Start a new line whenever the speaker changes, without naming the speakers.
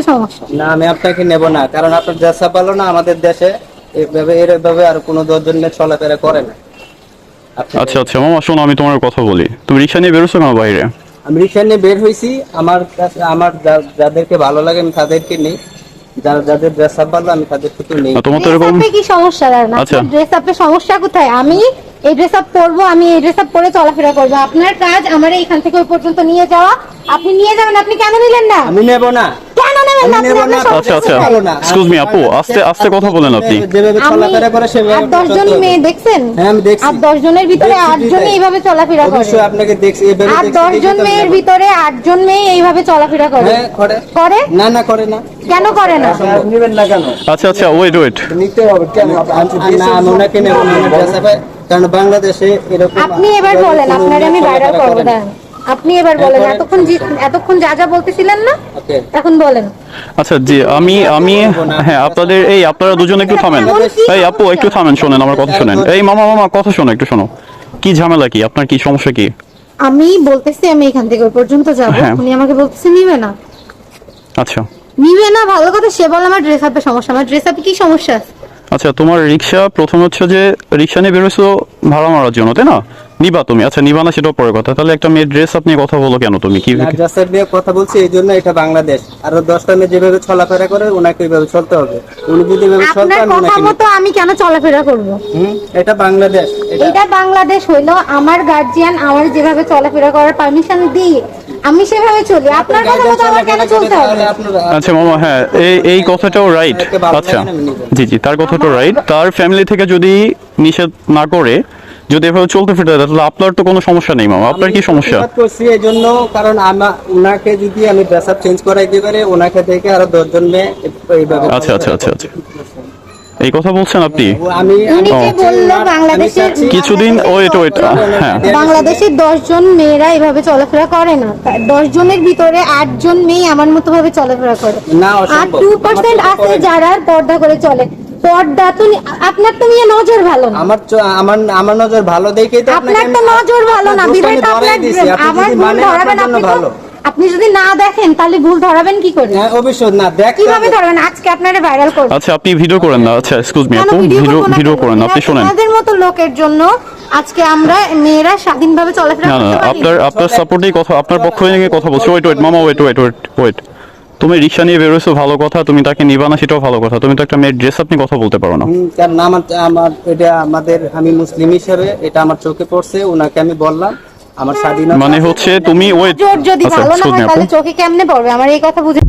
সমস্যা।
না আমি আপনাকে নেব না, কারণ আপনার ড্রেস আপ ভালো না। আমাদের দেশে এভাবে আর কোনো 10 জন নিয়ে চলাফেরা করে না।
আচ্ছা আচ্ছা মামা শোনো, আমি তোমার কথা বলি। তুমি রিক্সা নিয়ে বেরোছো কেন বাইরে?
আমি রিক্সা নিয়ে বের হয়েছি, আমার কাছে আমার যাদেরকে ভালো লাগে আমি তাদেরকে নেই, যাদের ড্রেস আপ ভালো আমি তাদের থেকে নেই।
তোমার তো
ড্রেস
এরকম
আপে কি সমস্যা?
আচ্ছা।
আপনার ড্রেস আপে সমস্যা কোথায়? আমি এই ড্রেস আপ পরবো, আমি এই ড্রেস আপ পরে চলাফেরা করবো। আপনার কাজ আমার এইখান থেকে ওই পর্যন্ত নিয়ে যাওয়া। আপনি নিয়ে যাবেন, আপনি কেন নিলেন না?
আমি নেব না।
কেন নেবেন না? আপনার
আচ্ছা আচ্ছা এক্সকিউজ মি আপু, আস্তে আস্তে কথা বলেন আপনি।
যেভাবে চলাফেরা করে সেভাবে
8-10 জন মেয়ে দেখছেন?
হ্যাঁ আমি দেখছি।
8-10 জনের ভিতরে 8 জন এইভাবে চলাফেরা করে।
অবশ্যই আপনাকে দেখছি, এভাবে দেখছি।
8-10 জন মেয়ের ভিতরে 8 জন মেয়ে এইভাবে চলাফেরা করে।
হ্যাঁ করে।
করে?
না করে না।
কেন করে না?
নেবেন না কেন?
আচ্ছা আচ্ছা ওয়েট
নিতে হবে কেন? না আমি ওনাকে নেব না, ড্রেস আপে, কারণ বাংলাদেশে এরকম।
আপনি এবার বলেন, আপনার আমি ভাইরাল করব না। আপনি এবার বলেন, এতক্ষণ যা যা বলতেছিলেন না, এখন বলেন।
আচ্ছা জি হ্যাঁ আপনারা দুজন একটু থামেন। এই আপু একটু থামেন, শোনেন আমার কথা শোনেন। এই মামা কথা শোনো, একটু শোনো। কি ঝামেলা কি আপনার, কি সমস্যা কি?
আমি বলতেছি আমি এখান থেকে ওই পর্যন্ত যাব, উনি আমাকে বলতেছে নিবে না।
আচ্ছা
নিবে না, ভালো কথা। সে বলে আমার ড্রেস আপে সমস্যা। আমার ড্রেস আপে কি সমস্যা?
আচ্ছা তোমার রিক্সা, প্রথম হচ্ছে যে রিক্সা নিয়ে বেরোছো ভাড়া মারার জন্য, তাই না? নিবা তুমি? আচ্ছা নিবা না সেটাও পরের কথা। তাহলে একটা মেয়ের ড্রেস আপনি কথা বলো কেন তুমি? কি
ড্রেস আপ নিয়ে কথা বলছি এই জন্য, এটা বাংলাদেশ। আর 10টা মেয়ে যেভাবে চলাফেরা করে ওনাকে ওইভাবে চলতে হবে। উনি যদি এভাবে চলতে
আপনার কথা মতো আমি কেন চলাফেরা করব?
এটা বাংলাদেশ।
এটা বাংলাদেশ হইলো আমার গার্জিয়ান আমার যেভাবে চলাফেরা করার পারমিশন দিয়ে আমি সেভাবে চলি। আপনার কথা মতো আমার কেন চলতে হবে?
আচ্ছা মামা হ্যাঁ এই কথাটাও রাইট। আচ্ছা জি তার কথাটাও রাইট। তার ফ্যামিলি থেকে যদি নিষেধ না করে যদি এভাবে চলতে ফিরতে হয় তাহলে আপনার তো কোনো সমস্যা নেই মামা। আপনার কি সমস্যা?
করছি এই জন্য, কারণ ওনাকে যদি আমি ড্রেস আপ চেঞ্জ করাই দিতে পারি, ওনাকে থেকে আরো 10 জন মেয়ে এইভাবে।
আচ্ছা এই কথা বলছেন আপনি?
উনি যে বলল বাংলাদেশের
কিছুদিন ওয়েট হ্যাঁ
বাংলাদেশের 10 জন মেয়েরা এইভাবে চলাফেরা করে না। 10 জনের ভিতরে 8 জন মেয়ে আমার মতো ভাবে চলাফেরা করে। আর 2% আছে যারা পর্দা করে চলে। পর্দা তো আপনার তো নিয়ে নজর ভালো না।
আমার নজর ভালো দেখেই তো
আপনার তো নজর ভালো না, বিধায় তো আমার ভুল ধরাবেন আপনি। আপনি যদি না দেখেন তাহলে ভুল ধরাবেন কি করে?
হ্যাঁ অবশ্যই না দেখ
কিভাবে ধরবেন? আজকে আপনারে ভাইরাল করব।
আচ্ছা আপনি ভিডিও করেন না। আচ্ছা এক্সকিউজ মি আপু, ভিডিও করেন। আপনি শুনেন,
আমাদের মতো লোকের জন্য আজকে আমরা মেয়েরা স্বাধীনভাবে চলাফেরা করতে পারি।
আপনার সাপোর্টেই কথা, আপনার পক্ষ নিয়ে কথা বলছি। ওয়েট মামা ওয়েট তুমি রিক্সা নিয়ে বেরোছো ভালো কথা, তুমি তাকে নিবা না সেটাও ভালো কথা। তুমি তো একটা মেয়ের ড্রেস আপনি কথা বলতে পারো না।
কারণ আমার এটা আমি মুসলিম হিসেবে এটা আমার চোখে পড়ছে, ওনাকে আমি বললাম আমার স্বাধীনতা
মানে হচ্ছে তুমি ওয়েট
যদি ভালো না হয় তাহলে চোখে কেমনে পড়বে? আমার এই কথা বুঝে